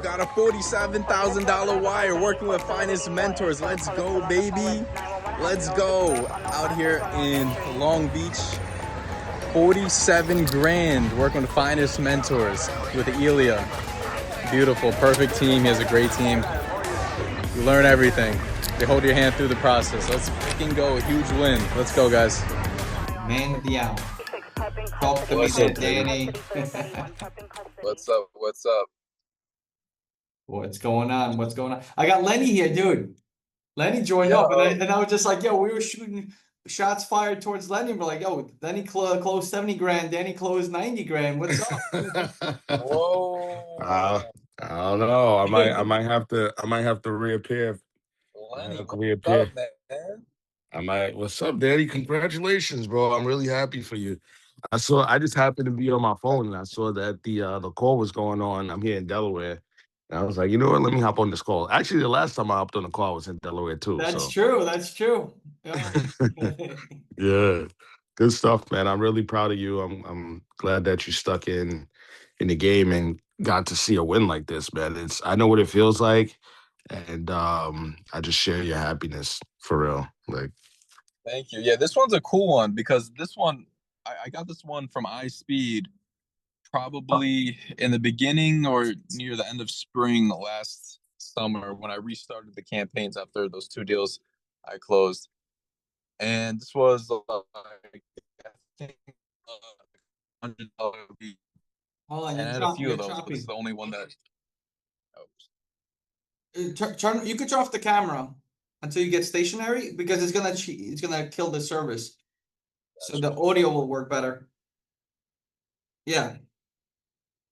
got a $47,000 wire working with Finest Mentors. Let's go, baby. Let's go. Out here in Long Beach, 47 grand working with Finest Mentors with Elia. Beautiful, perfect team. He has a great team. You learn everything. They hold your hand through the process. Let's freaking go. A huge win. Let's go, guys. Man of the hour. Talk to me What's there, up, Danny. What's up? What's up? What's going on? What's going on? I got Lenny here, dude. Lenny joined Yo. up, and I was just like, yo, we were shooting shots fired towards Lenny. We're like, yo, Lenny closed 70 grand. Danny closed 90 grand. What's up? Whoa. I don't know. I might have to reappear. Lenny, what's up, man? What's up, Daddy? Congratulations, bro. I'm really happy for you. I just happened to be on my phone and I saw that the call was going on. I'm here in Delaware. And I was like, you know what? Let me hop on this call. Actually, the last time I hopped on the call was in Delaware too. That's So true. That's true. Yeah. yeah. Good stuff, man. I'm really proud of you. I'm glad that you stuck in the game and got to see a win like this, man. I know what it feels like. And I just share your happiness for real. Like, Thank you. Yeah, this one's a cool one because this one, I got this one from iSpeed probably in the beginning or near the end of spring last summer when I restarted the campaigns after those two deals I closed. And this was like, I think, $100 a week. Hold on, And I had a few of those, but this is the only one that. Turn, you could turn off the camera until you get stationary because it's gonna kill the service. So the audio will work better. Yeah.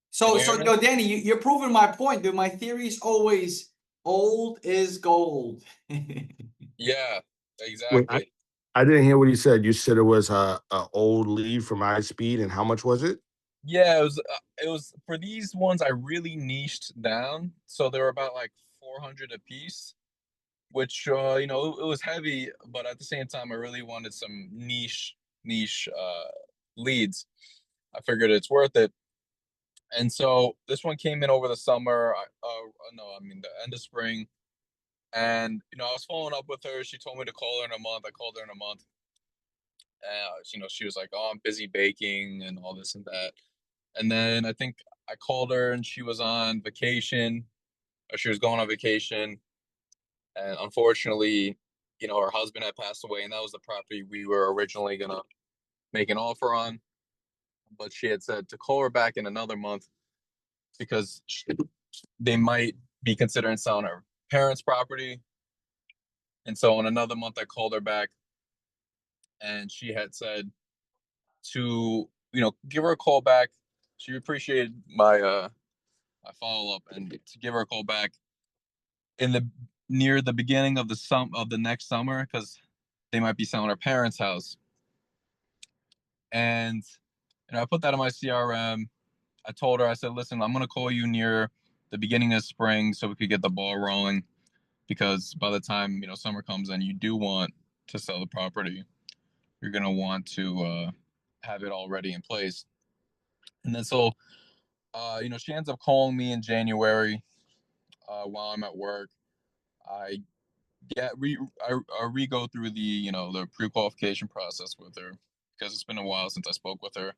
So Danny, you're proving my point, dude. My theory is always old is gold. Yeah, wait, exactly. I didn't hear what you said. You said it was a old lead from iSpeed, and how much was it? Yeah, it was for these ones I really niched down. So they were about like 400 a piece, which you know, it was heavy, but at the same time I really wanted some niche leads. I figured it's worth it. And so this one came in over the summer, no, I mean the end of spring. And you know, I was following up with her. She told me to call her in a month. I called her in a month. You know, she was like, "Oh, I'm busy baking and all this and that." And then I think I called her and she was on vacation, or she was going on vacation. And unfortunately, you know, her husband had passed away, and that was the property we were originally gonna make an offer on. But she had said to call her back in another month because they might be considering selling her parents' property. And so in another month, I called her back, and she had said to, you know, give her a call back. She appreciated my follow up, and to give her a call back in the near the beginning of the next summer because they might be selling her parents' house. And you know, I put that in my CRM. I told her, I said, listen, I'm gonna call you near the beginning of spring so we could get the ball rolling because by the time, you know, summer comes and you do want to sell the property, you're gonna want to have it already in place. And then so you know, she ends up calling me in January while I'm at work. I I re-go through the, you know, the pre-qualification process with her because it's been a while since I spoke with her.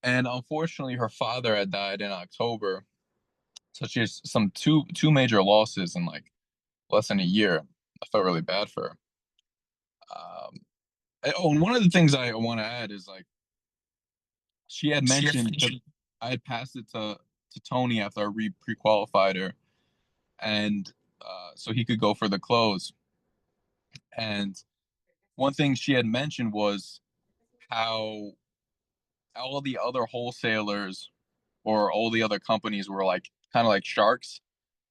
And unfortunately, her father had died in October, so she has some two major losses in like less than a year. I felt really bad for her. And one of the things I want to add is like she had mentioned I had passed it to Tony after I pre-qualified her, and so he could go for the close. And one thing she had mentioned was how all the other wholesalers or all the other companies were like kind of like sharks.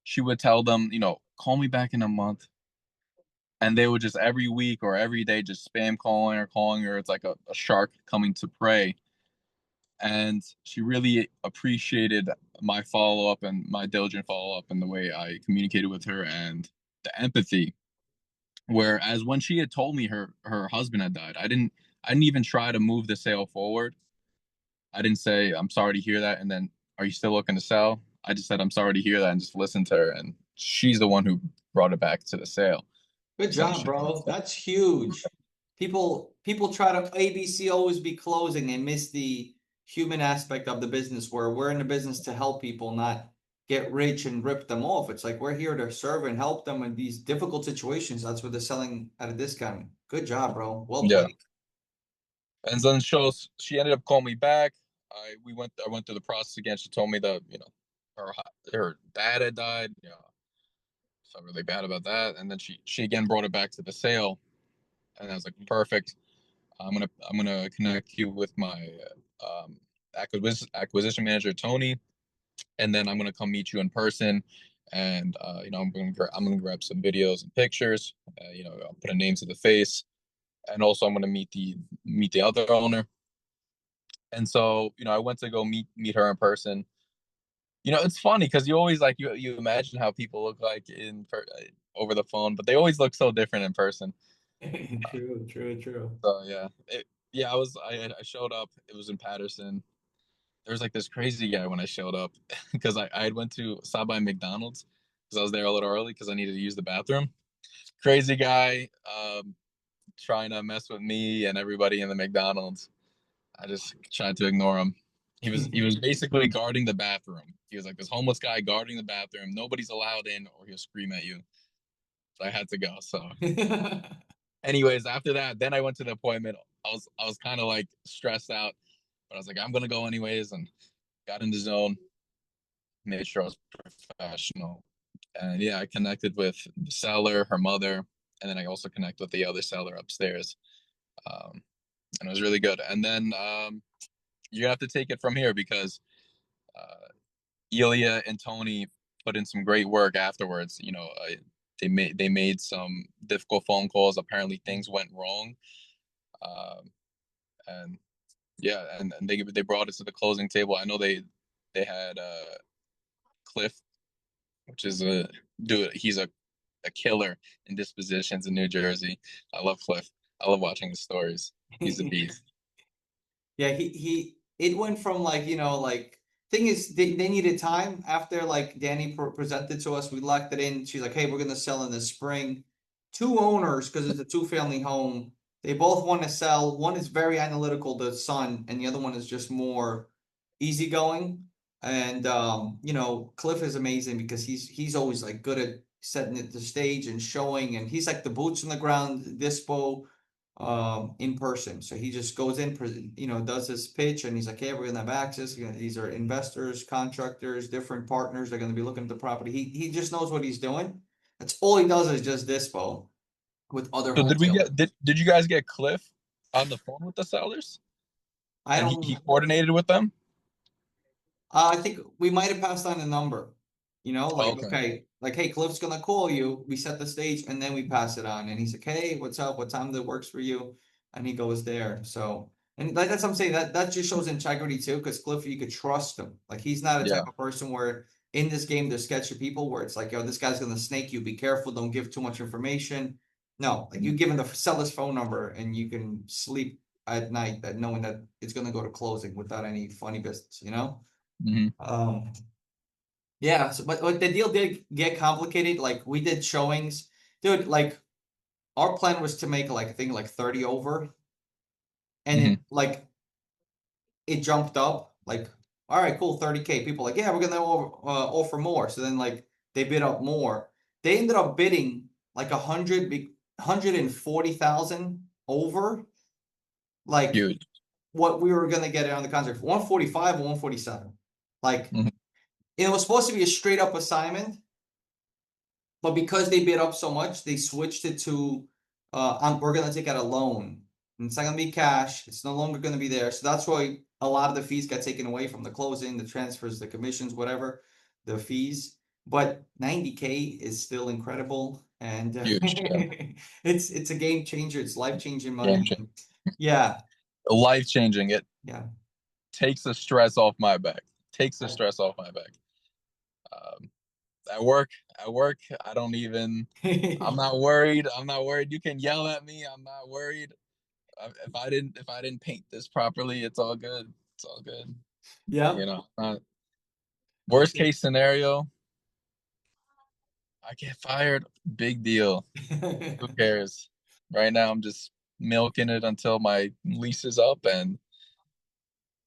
She would tell them, you know, call me back in a month. And they would just every week or every day just spam calling her. It's like a shark coming to prey. And she really appreciated my follow up and my diligent follow up and the way I communicated with her and the empathy. Whereas when she had told me her husband had died, I didn't even try to move the sale forward. I didn't say, I'm sorry to hear that. And then, are you still looking to sell? I just said, I'm sorry to hear that, and just listened to her. And she's the one who brought it back to the sale, Good job, essentially. bro. That's huge. People try to ABC always be closing and miss the human aspect of the business where we're in the business to help people, not get rich and rip them off. It's like we're here to serve and help them in these difficult situations. That's what they're selling at a discount. Good job, bro. Well Yeah. played. And then she ended up calling me back. I went through the process again. She told me that, her her dad had died. Felt really bad about that. And then she again brought it back to the sale, and I was like, perfect. I'm gonna connect you with my acquisition manager, Tony, and then I'm gonna come meet you in person. And I'm gonna grab some videos and pictures. I'll put a name to the face, and also I'm gonna meet the other owner. And so, I went to go meet her in person. It's funny because you always like you imagine how people look like over the phone, but they always look so different in person. True, true, true. So yeah, I showed up. It was in Patterson. There was like this crazy guy when I showed up because I had went to stop by McDonald's because I was there a little early because I needed to use the bathroom. Crazy guy, trying to mess with me and everybody in the McDonald's. I just tried to ignore him. He was basically guarding the bathroom. He was like this homeless guy guarding the bathroom. Nobody's allowed in, or he'll scream at you. So I had to go. So, anyways, after that, then I went to the appointment. I was kind of like stressed out, but I was like, I'm gonna go anyways, and got in the zone. Made sure I was professional, and yeah, I connected with the seller, her mother, and then I also connected with the other seller upstairs. Um, and it was really good. And then you have to take it from here because uh, Elia and Tony put in some great work afterwards. They made some difficult phone calls. Apparently, things went wrong, um, and yeah, and they brought us to the closing table. I know they had Cliff, which is a dude. He's a killer in dispositions in New Jersey. I love Cliff. I love watching his stories. He's a beast. Yeah, he it went from like, like thing is they needed time after like Danny presented to us. We locked it in. She's like, hey, we're gonna sell in the spring. Two owners, because it's a two-family home. They both want to sell. One is very analytical, the son, and the other one is just more easygoing. And Cliff is amazing because he's always like good at setting it the stage and showing, and he's like the boots on the ground dispo in person. So he just goes in, does his pitch, and he's like, "Hey, we're gonna have access. These are investors, contractors, different partners. They're gonna be looking at the property." He just knows what he's doing. That's all he does is just dispo with other So did we wholesale. get did you guys get Cliff on the phone with the sellers I and he don't. coordinated with them? I think we might have passed on a number. Like, Okay. okay, like, hey, Cliff's gonna call you. We set the stage and then we pass it on. And he's like, hey, what's up? What time that works for you? And he goes there. So, and that's what I'm saying. That just shows integrity too, because Cliff, you could trust him. Like, he's not a type Yeah. of person where in this game there's sketchy people where it's like, yo, this guy's gonna snake you. Be careful. Don't give too much information. No, like you give him the seller's phone number and you can sleep at night that knowing that it's gonna go to closing without any funny business. Hmm. Um, yeah, so, but the deal did get complicated. Like we did showings, dude. Like our plan was to make like I think like 30 over, and Hmm. it jumped up. Like, all right, cool, 30K. People like, yeah, we're gonna offer more. So then like they bid up more. They ended up bidding like 140,000 over like Huge. what we were gonna get on the contract, 145 or 147. Like Hmm. it was supposed to be a straight up assignment. But because they bid up so much, they switched it to we're gonna take out a loan. And it's not gonna be cash. It's no longer gonna be there. So that's why a lot of the fees got taken away from the closing, the transfers, the commissions, whatever, the fees. But 90K is still incredible, and Huge. Yeah. it's a game changer. It's life changing Game money. changer. And yeah, Life changing. It yeah, takes the stress off my back. Takes the stress off my back. Um, at work, at work, I don't even. I'm not worried. I'm not worried. You can yell at me. I'm not worried. If I didn't paint this properly, it's all good. It's all good. yeah. You know. Worst case scenario, I get fired. Big deal. Who cares? Right now, I'm just milking it until my lease is up and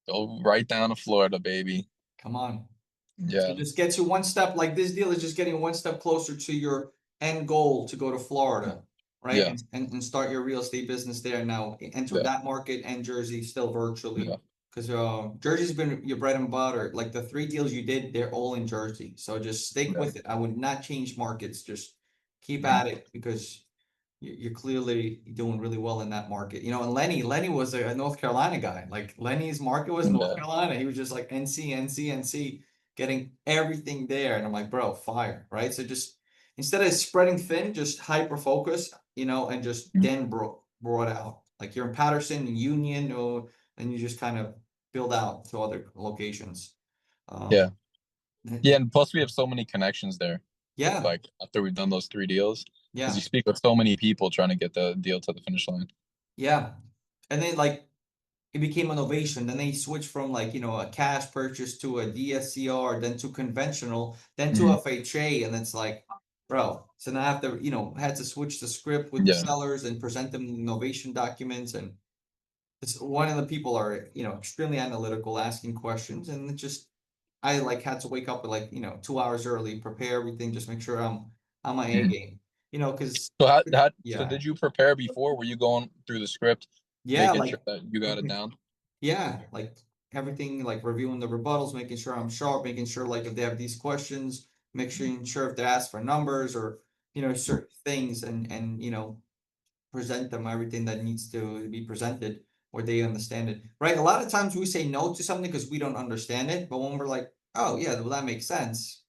go right down to Florida, baby. Come on. So Yeah, it just gets you one step, like this deal is just getting one step closer to your end goal to go to Florida, right? yeah, And start your real estate business there now. Enter yeah, that market and Jersey still yeah, virtually. Because Jersey's been your bread and butter. Like the three deals you did, they're all in Jersey. So just stick yeah. with it. I would not change markets. Just keep Mhm. at it because you're clearly doing really well in that market. And Lenny was a North Carolina guy. Like Lenny's market was North Yeah, Carolina. He was just like NC, NC, NC, getting everything there. And I'm like, bro, fire, right? So just instead of spreading thin, just hyper focus, and just then brought out. Like you're in Patterson and Union, or and you just kind of build out to other locations. yeah, Um, yeah. And plus, we have so many connections there. yeah, Like after we've done those 3 deals, because you yeah, speak with so many people trying to get the deal to the finish line. yeah. And then like it became an ovation. Then they switched from like, a cash purchase to a DSCR, then to conventional, then to Mhm. FHA. And it's like, bro, so now I have to, had to switch the script with the Yeah, sellers and present them innovation documents. And it's one of the people are, extremely analytical, asking questions. And it just, I like had to wake up at like, 2 hours early, prepare everything, just make sure I'm on my A Mhm. game, because, So so yeah, did you prepare before? Were you going through the script, yeah, making sure like, that you got it mhm. down? Yeah, like everything, like reviewing the rebuttals, making sure I'm sharp, making sure like if they have these questions, making sure if they ask for numbers or certain things, and present them everything that needs to be presented or they understand it. Right? A lot of times we say no to something because we don't understand it, but when we're like, oh yeah, well that makes sense,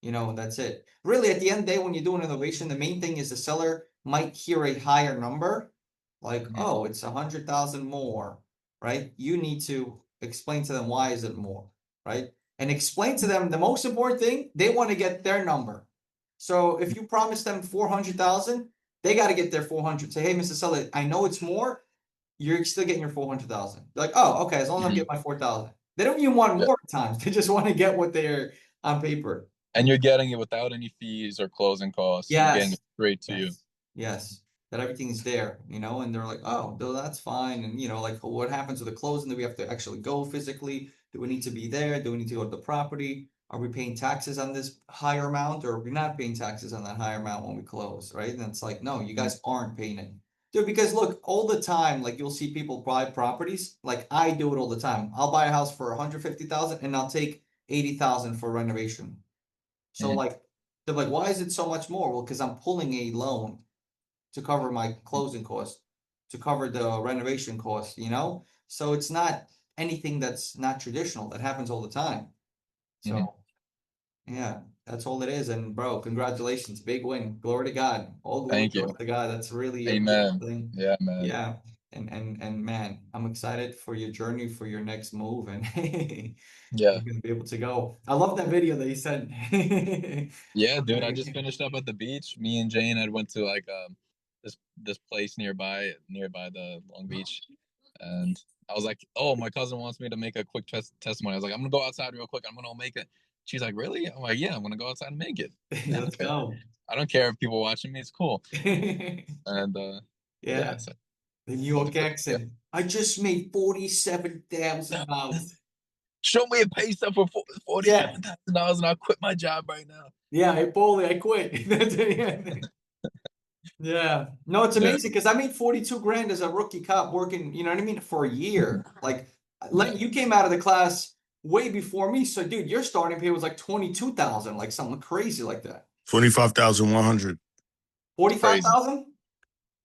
that's it. Really, at the end of the day, when you do an innovation, the main thing is the seller might hear a higher number, like, Mhm. oh, it's 100,000 more, right? You need to explain to them why is it more, right? And explain to them the most important thing, they want to get their number. So if you promise them 400,000, they got to get their 400. Say, hey, Mr. Seller, I know it's more. You're still getting your 400,000. Like, oh, okay, as long as I'm Mhm. getting my 4,000. They don't even want Yeah. more at times. They just want to get what they're on paper. And you're getting it without any fees or closing costs. You're getting Yes. it straight to you. Yes. Yes. That everything's there, and they're like, oh, no, that's fine. And, like, what happens with the closing? Do we have to actually go physically? Do we need to be there? Do we need to go to the property? Are we paying taxes on this higher amount, or are we not paying taxes on that higher amount when we close? Right. And it's like, no, you Mhm. guys aren't paying it. Dude, because look, all the time, like you'll see people buy properties. Like I do it all the time. I'll buy a house for 150,000 and I'll take 80,000 for renovation. So Mhm. like they're like, why is it so much more? Well, because I'm pulling a loan to cover my closing costs, to cover the renovation costs. So it's not anything that's not traditional. That happens all the time. Mhm. So yeah, that's all it is. And bro, congratulations, big win. Glory to God. All glory Thank goes you. to God. That's really a beautiful Amen. thing. Yeah, man. Yeah. And man, I'm excited for your journey, for your next move, and Yeah. you're gonna be able to go. I love that video that you sent. Yeah, dude. I just finished up at the beach. Me and Jane had went to like this place nearby the Long Beach, and I was like, "Oh, my cousin wants me to make a quick testimony." I was like, "I'm gonna go outside real quick. I'm gonna make it." She's like, "Really?" I'm like, "Yeah, I'm gonna go outside and make it." Let's Okay. go. I don't care if people watching me. It's cool. And yeah, Yeah, so the New it was a York good. Yeah. accent. I just made $47,000. Show me a pay stub for Yeah, $47,000, and I'll quit my job right now. yeah, hey, Paulie, I quit. Yeah. No, it's Yeah, amazing because I made 42 grand as a rookie cop working, you know what I mean, for a year. Like, yeah, You came out of the class way before me. So, dude, your starting pay was like 22,000, like something crazy like that. 25,100. crazy, 45,000?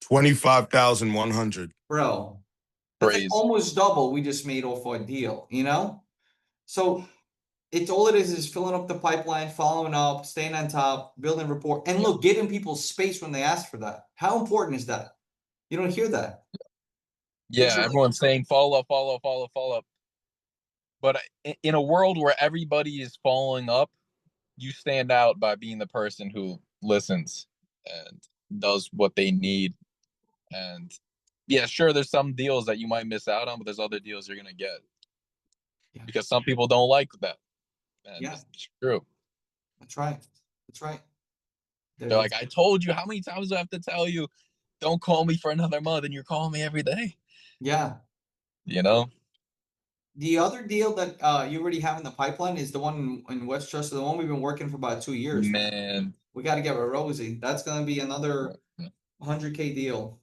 25,100. Bro, that's like crazy. almost double we just made off our deal? So it's all it is filling up the pipeline, following up, staying on top, building rapport, and Yeah, look, giving people space when they ask for that. How important is that? You don't hear that. Kids yeah. are like, Everyone's saying follow up, follow up, follow up, follow up. But in a world where everybody is following up, you stand out by being the person who listens and does what they need. And yeah, sure, there's some deals that you might miss out on, but there's other deals you're gonna get yeah, because some people don't like that. And Yeah, it's true. that's right. That's right. They're There's like, I told you, how many times do I have to tell you, don't call me for another month, and you're calling me every day. yeah. You know, The other deal that you already have in the pipeline is the one in Westchester, the one we've been working for about 2 years, man. man. We got to get with Rosie. That's gonna be another 100K deal.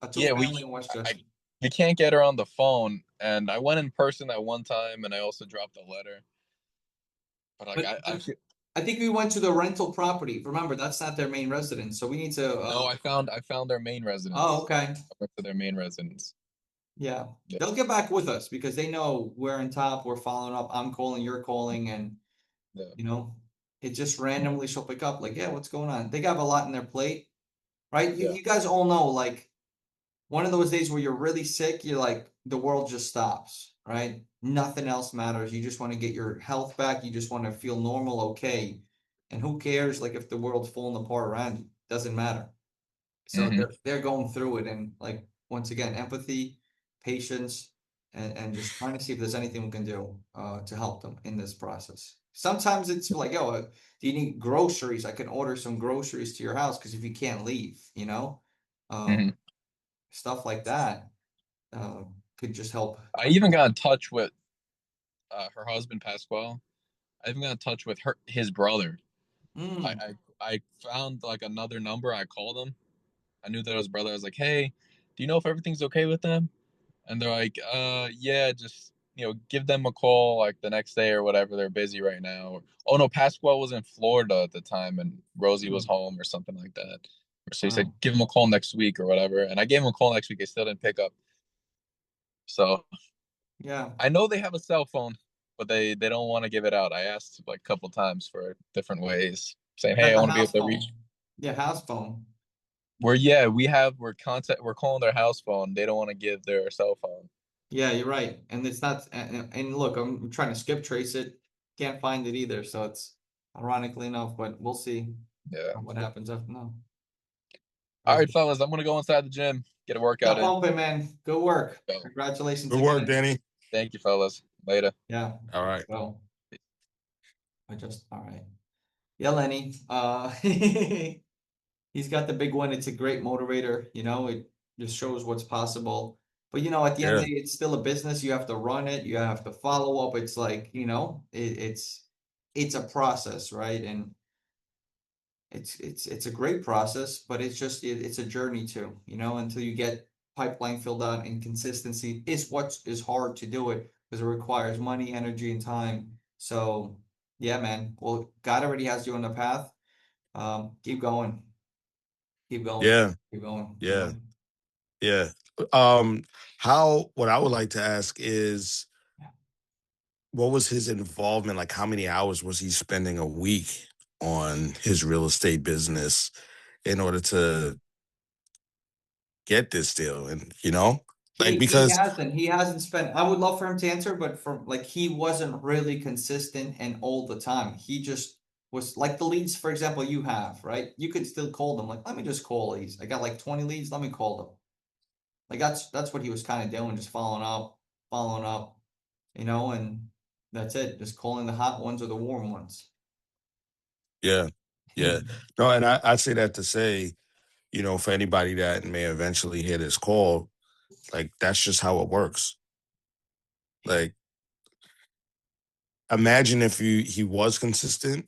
A two Yeah, family in I, Westchester. we can't get her on the phone, and I went in person that one time, and I also dropped a letter. But like, I But feel, I think we went to the rental property. Remember, that's not their main residence, so we need to. no, I found their main Oh, residence. okay. I went to their main residence. Yeah, Yeah, they'll get back with us because they know we're on top. We're following up. I'm calling, you're calling, and yeah. you know, it just randomly she'll pick up. Like, yeah, what's going on? They got a lot in their plate, right? You Yeah. you guys all know, like one of those days where you're really sick, you're like the world just stops, right? Nothing else matters. You just want to get your health back. You just want to feel normal, okay. And who cares like if the world's falling apart around you? Doesn't matter. So Hmm. they're going through it and like once again, empathy, patience, and just trying to see if there's anything we can do to help them in this process. Sometimes it's like, yo, do you need groceries? I can order some groceries to your house because if you can't leave, Hmm. um, stuff like that could just help. I even got in touch with her husband Pasquale. I even got in touch with his brother. I, Mm, I I found like another number. I called him. I knew that it was brother. I was like, hey, do you know if everything's okay with them? And they're like, yeah, just give them a call like the next day or whatever. They're busy right now. Oh no, Pasquale was in Florida at the time and Rosie was mm, home or something like that. So he said, wow. give him a call next week or whatever. And I gave him a call next week. They still didn't pick up. So Yeah. I know they have a cell phone, but they don't want to give it out. I asked like a couple times for different ways, saying, Got hey, I the want to be able house to phone. reach. Yeah, house phone. We're calling their house phone. They don't want to give their cell phone. Yeah, you're right. And it's not, and look, I'm trying to skip trace it. Can't find it either. So it's ironically enough, but we'll see Yeah. what happens after now. All Right. right, fellas, I'm gonna go inside the gym, get a workout Stop in. bumping, man. Good work. So, Congratulations Good work, again. Danny. thank you, fellas. Later. Yeah. All right. So all right. Yeah, Lenny. He's got the big one. It's a great motivator. It just shows what's possible. But at the end of Yeah. the day, it's still a business. You have to run it. You have to follow up. It's like, it's a process, right? And it's a great process, but it's a journey too, until you get pipeline filled out and consistency is what is hard to do it because it requires money, energy, and time. So yeah, man. Well, God already has you on the path. Keep going. Keep going. Yeah. Keep going, Yeah. Yeah. Um, what I would like to ask is what was his involvement? Like how many hours was he spending a week on his real estate business in order to get this deal? And like He because hasn't. He hasn't spent. I would love for him to answer, but from like he wasn't really consistent and all the time. He just was like the leads, for example, you have, right? You could still call them. Like, let me just call these. I got like 20 leads. Let me call them. Like that's what he was kind of doing, just following up, and that's it. Just calling the hot ones or the warm ones. yeah, yeah. No, and I say that to say, for anybody that may eventually hear this call, like that's just how it works. Like imagine if he was consistent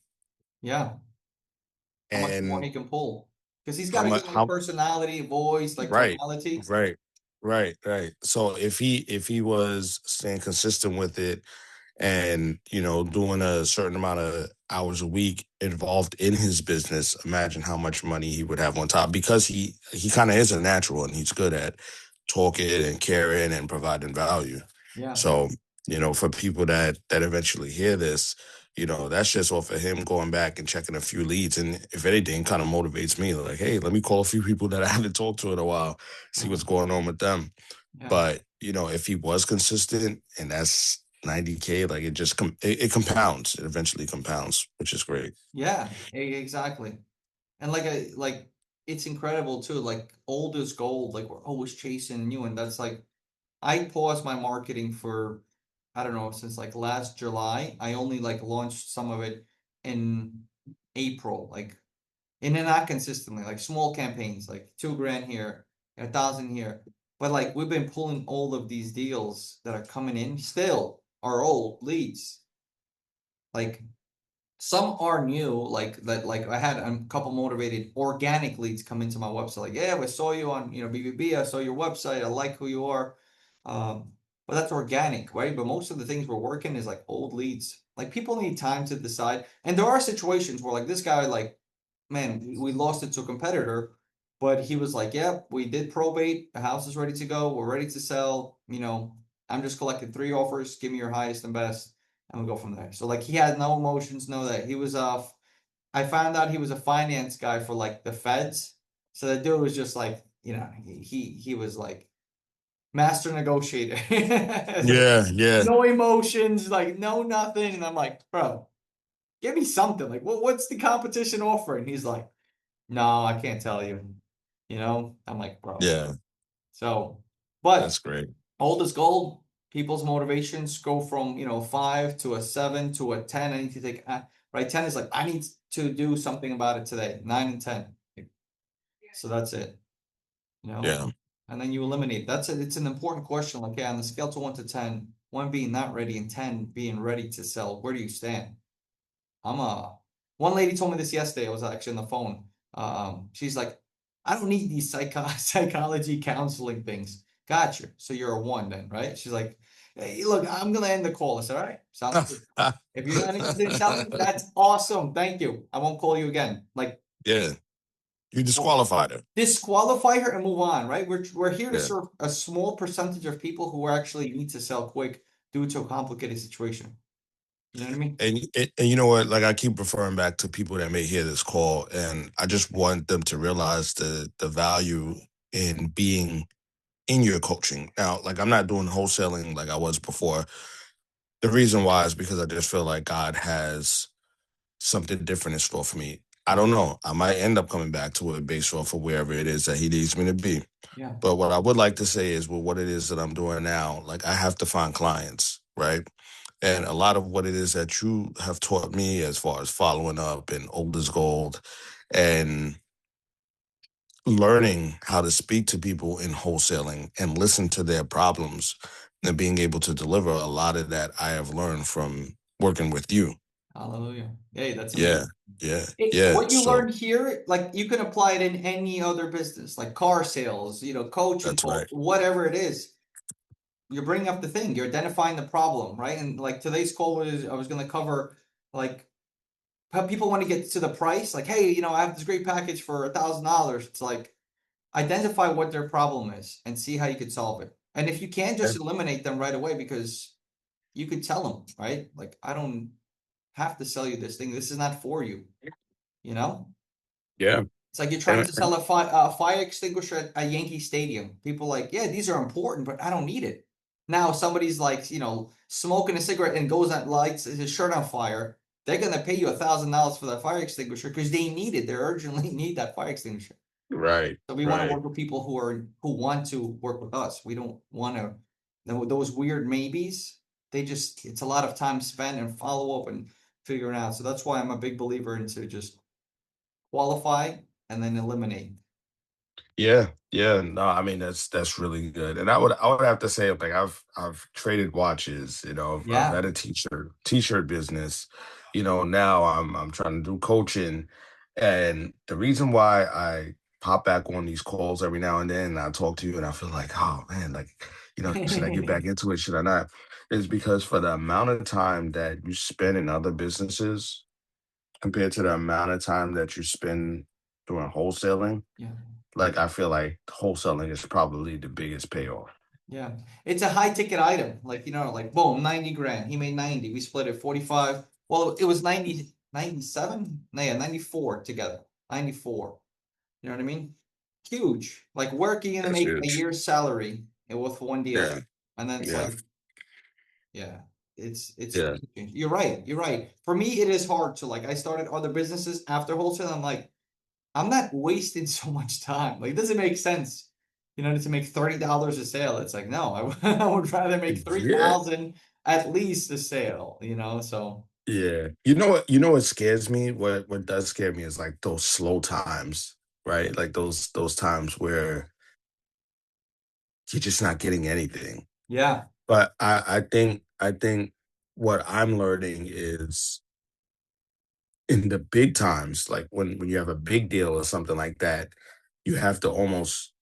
Yeah. How much more and he can pull? Because he's how got a much good like how personality, voice, like right, tonality. right, right. So if he was staying consistent with it and doing a certain amount of hours a week involved in his business, imagine how much money he would have on top because he kind of is a natural and he's good at talking and caring and providing value. Yeah. So for people that eventually hear this, that's just off of him going back and checking a few leads, and if anything kind of motivates me like, hey, let me call a few people that I haven't talked to in a while, see Uh, what's going on with them. yeah. But if he was consistent, and that's 90K, like it compounds. It eventually compounds, which is great. Yeah. Exactly. And like it's incredible too. Like old is gold. Like we're always chasing new, and that's like I pause my marketing for I don't know, since like last July. I only like launched some of it in April, like, and then not consistently, like small campaigns, like 2 grand here, 1,000 here. But like we've been pulling all of these deals that are coming in still are old leads. Like some are new, like that. Like I had a couple motivated organic leads come into my website. Like, yeah, we saw you on BBB. I saw your website. I like who you are. But that's organic, right? But most of the things we're working is like old leads. Like people need time to decide. And there are situations where like this guy, like, man, we lost it to a competitor, but he was like, "Yep, we did probate. The house is ready to go. We're ready to sell. I'm just collecting 3 offers. Give me your highest and best, and we'll go from there." So like he had no emotions, no that. He was I found out he was a finance guy for like the feds. So the dude was just like, he was like master negotiator. It's like Yeah, yeah, no emotions, like no nothing. And I'm like, bro, give me something. Like, what's the competition offering? He's like, no, I can't tell you. I'm like, bro. yeah. So, but That's great. old is gold. People's motivations go from 5 to a 7 to a 10. I need to take right. 10 is like I need to do something about it today. 9 and 10. So that's it. You know, Yeah. and then you eliminate. That's it. It's an important question. Like, yeah, on the scale to 1 to 10, 1 being not ready and 10 being ready to sell. Where do you stand? I'm a One lady told me this yesterday. I was actually on the phone. She's like, I don't need these psychology counseling things. Gotcha. So you're a 1 then, right? She's like, hey, look, I'm gonna end the call. I said, all right, sounds good. If you're not interested in selling, that's awesome. Thank you. I won't call you again. Like, Yeah. You well, disqualified her. disqualify her and move on, right? We're here to Yeah. serve a small percentage of people who actually need to sell quick due to a complicated situation. You know what I mean? And you know what? Like I keep referring back to people that may hear this call, and I just want them to realize the value in being in your coaching. Now, like I'm not doing wholesaling like I was before. The reason why is because I just feel like God has something different in store for me. I don't know. I might end up coming back to it based off of wherever it is that He needs me to be. Yeah. But what I would like to say is, well, what it is that I'm doing now, like I have to find clients, right? And a lot of what it is that you have taught me as far as following up and old is gold and learning how to speak to people in wholesaling and listen to their problems and being able to deliver a lot of that I have learned from working with you. Hallelujah. Hey, that's Yeah, amazing. yeah, yeah. What you So learned here, like you can apply it in any other business, like car sales, coaching that's call, right. whatever it is. You're bringing up the thing. You're identifying the problem, right? And like today's call I was going to cover like how people want to get to the price. Like, hey, I have this great package for $1,000. It's like identify what their problem is and see how you could solve it. And if you can't, just eliminate them right away because you could tell them, right? Like, I don't have to sell you this thing. This is not for you. You know? Yeah. It's like you're trying And, to sell a fire extinguisher at a Yankee Stadium. People like, yeah, these are important, but I don't need it. Now somebody's like, smoking a cigarette and goes and lights his shirt on fire. They're gonna pay you $1,000 for that fire extinguisher because they need it. They urgently need that fire extinguisher. right, So we want to right. work with people who want to work with us. We don't want to those weird maybes. It's a lot of time spent and follow up and figuring out. So that's why I'm a big believer into just qualify and then eliminate. Yeah, yeah. No, I mean that's really good. And I would have to say like I've traded watches, I've Yeah. had a t-shirt business. Now I'm trying to do coaching. And the reason why I pop back on these calls every now and then and I talk to you and I feel like, oh man, like, should I get back into it? Should I not? Is because for the amount of time that you spend in other businesses compared to the amount of time that you spend doing wholesaling, Yeah. like, I feel like wholesaling is probably the biggest payoff. Yeah. It's a high ticket item. Like, like boom, 90 grand. He made 90. We split it 45. Well, it was 90, 97? No, yeah, 94 together. 94. You know what I mean? Huge. Like working to That's make a huge. year's salary with one deal. Yeah, And then it's yeah, like, yeah, it's yeah. you're right. You're right. For me, it is hard to like I started other businesses after wholesale. I'm like, I'm not wasting so much time. Like, it doesn't make sense, to make $30 a sale. It's like, no, I would rather make Yeah, 3,000 at least a sale, you know. So Yeah. You know what scares me? What does scare me is like those slow times, right? Like those times where you're just not getting anything. yeah, But I think what I'm learning is in the big times, like when you have a big deal or something like that, you have to almost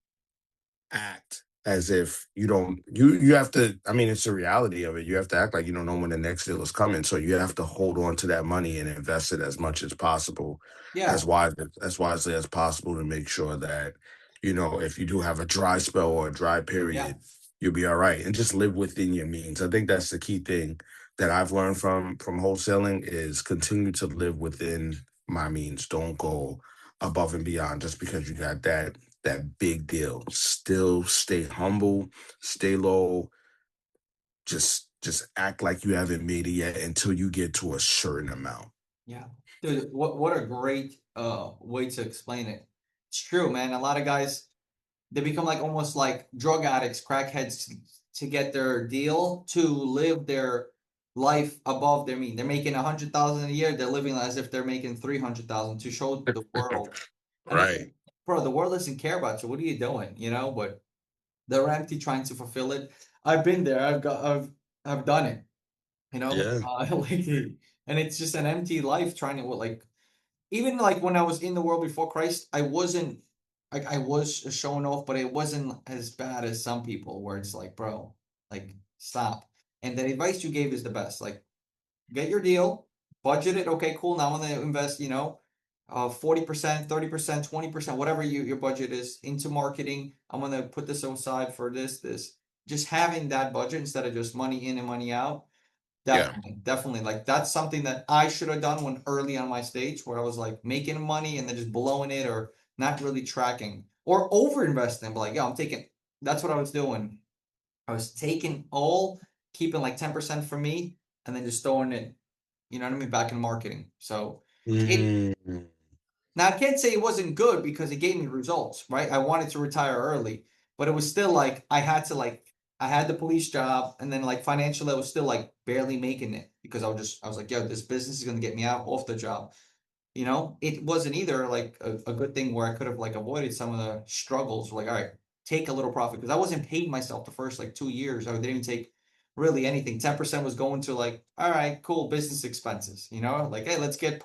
act as if you don't you have to. I mean, it's the reality of it. You have to act like you don't know when the next deal is coming, so you have to hold on to that money and invest it as much as possible, yeah, as wisely as possible, to make sure that, if you do have a dry spell or a dry yeah, period, you'll be all right, and just live within your means. I think that's the key thing that I've learned from wholesaling, is continue to live within my means. Don't go above and beyond just because you got that big deal. Still stay humble, stay low, just act like you haven't made it yet until you get to a certain amount. yeah. Dude, what a great way to explain it. It's true, man. A lot of guys, they become like almost like drug addicts, crackheads to get their deal, to live their life above their mean. They're making 100,000 a year. They're living as if they're making 300,000 to show the world. And it's like, Right. bro, the world doesn't care about you. What are you doing? You know, but they're empty trying to fulfill it. I've been there. I've done it. You know, Yeah. like, and it's just an empty life trying to like, even like when I was in the world before Christ, I wasn't like, I was showing off, but it wasn't as bad as some people where it's like, bro, like stop. And the advice you gave is the best. Like, get your deal, budget it. Okay, cool. Now I'm gonna invest, 40%, 30%, 20%, whatever your budget is into marketing. I'm gonna put this aside for this. Just having that budget instead of just money in and money out. Yeah. Definitely, definitely. Like that's something that I should have done when early on my stage, where I was like making money and then just blowing it, or not really tracking or over investing. But like, yeah, I'm taking. That's what I was doing. I was taking all, keeping like 10% for me, and then just throwing it, you know what I mean, back in marketing. So it, Mm, now I can't say it wasn't good because it gave me results, right? I wanted to retire early, but it was still like I had to like, I had the police job, and then like financially I was still like barely making it because I was like, yo, this business is gonna get me out off the job. You know, it wasn't either like a good thing where I could have like avoided some of the struggles. Like, all right, take a little profit, because I wasn't paid myself the first like 2 years. I didn't even take really anything. 10% was going to like, all right, cool, business expenses. You know, like, hey, let's get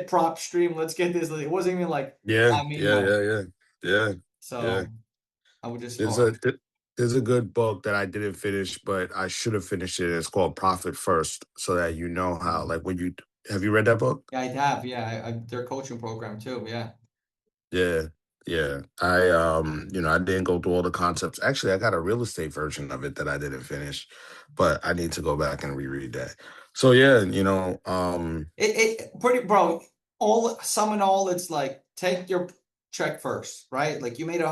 prop stream, let's get this. It wasn't even like yeah, I made yeah, money. yeah, yeah, yeah, yeah. So I would just, There's a th- there's a good book that I didn't finish, but I should have finished it. It's called Profit First, so that you know how. Like when you have you read that book? yeah, I'd have, yeah, their coaching program too. Yeah. Yeah, yeah. I didn't go through all the concepts. Actually, I got a real estate version of it that I didn't finish, but I need to go back and reread that. So yeah, It pretty, bro. All sum and all, it's like take your check first, right? Like you made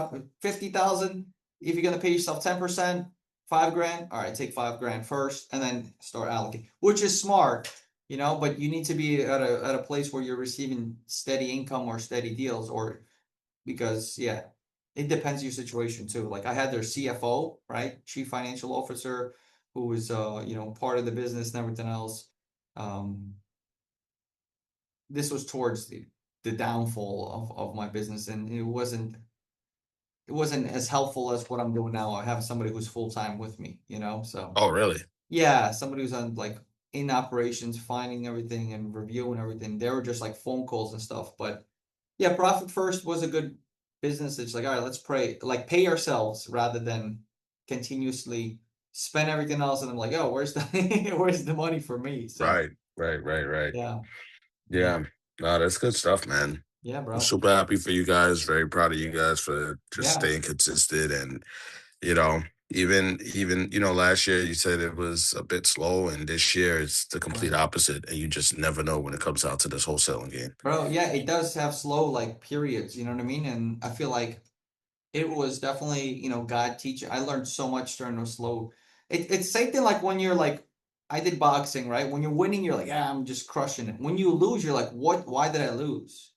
50,000. If you're gonna pay yourself 10%, 5 grand. All right, take 5 grand first, and then start allocating, which is smart, you know. But you need to be at a place where you're receiving steady income or steady deals, or because yeah, it depends your situation too. Like I had their CFO, right, Chief Financial Officer, who was part of the business and everything else. Um, this was towards the downfall of my business, and it wasn't as helpful as what I'm doing now. I have somebody who's full time with me, so oh really? yeah, somebody who's on like in operations, finding everything and reviewing everything. They were just like phone calls and stuff. But yeah, Profit First was a good business. It's like, all right, let's pray, like pay ourselves rather than continuously spend everything else. And I'm like, oh, where's the where's the money for me? So Right, right, right, right. yeah, yeah, Yeah. No, that's good stuff, man. yeah, I'm bro. super happy for you guys. Very proud of you guys for just Yeah. staying consistent, and you know, even last year you said it was a bit slow, and this year it's the Yeah. complete opposite, and you just never know when it comes out to this wholesaling game. Bro, yeah, it does have slow like periods, you know what I mean? And I feel like it was definitely, God teaching. I learned so much during those slow. It's same thing like when you're like, I did boxing, right? When you're winning, you're like, yeah, I'm just crushing it. When you lose, you're like, what? Why did I lose?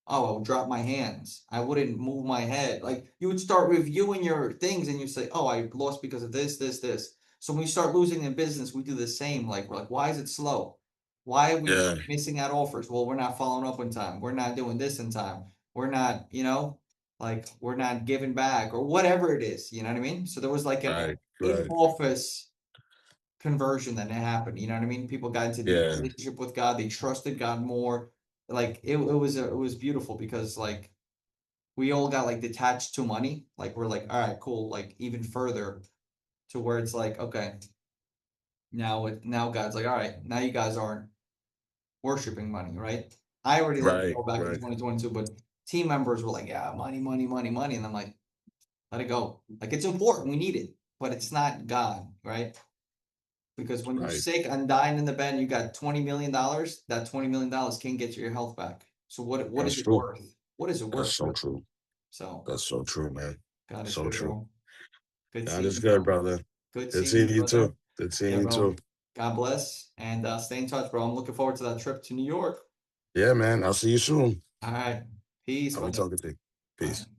Oh, I would drop my hands. I wouldn't move my head. Like you would start reviewing your things and you say, oh, I lost because of this, this, this. So when we start losing in business, we do the same. Like, we're like, why is it slow? Why are we Yeah. missing out offers? Well, we're not following up in time. We're not doing this in time. We're not, like, we're not giving back or whatever it is. You know what I mean? So there was like an Right. in Right. office conversion that happened. You know what I mean? People got into the Yeah. relationship with God. They trusted God more. Like it was beautiful because like we all got like detached to money. Like we're like, all right, cool. Like even further to where it's like, okay, now God's like, all right, now you guys aren't worshiping money, right? I already let it Right. go back in Right. 2022, but team members were like, yeah, money, money, money, money. And I'm like, let it go. Like it's important, we need it, but it's not God, right? Because when you're Right. sick and dying in the bed, and you got $20 million. That $20 million can't get you your health back. So what is That's it true. worth? What is it That's worth, so really? true. So That's so true, man. God is So good, true. bro. Good God seeing is you, good, bro. brother. Good Good seeing seeing you, you brother. too. Good seeing Yeah, you too. bro. God bless and stay in touch, bro. I'm looking forward to that trip to New York. Yeah, man. I'll see you soon. All right. Peace, I'll be buddy. talking to you. All Peace. right.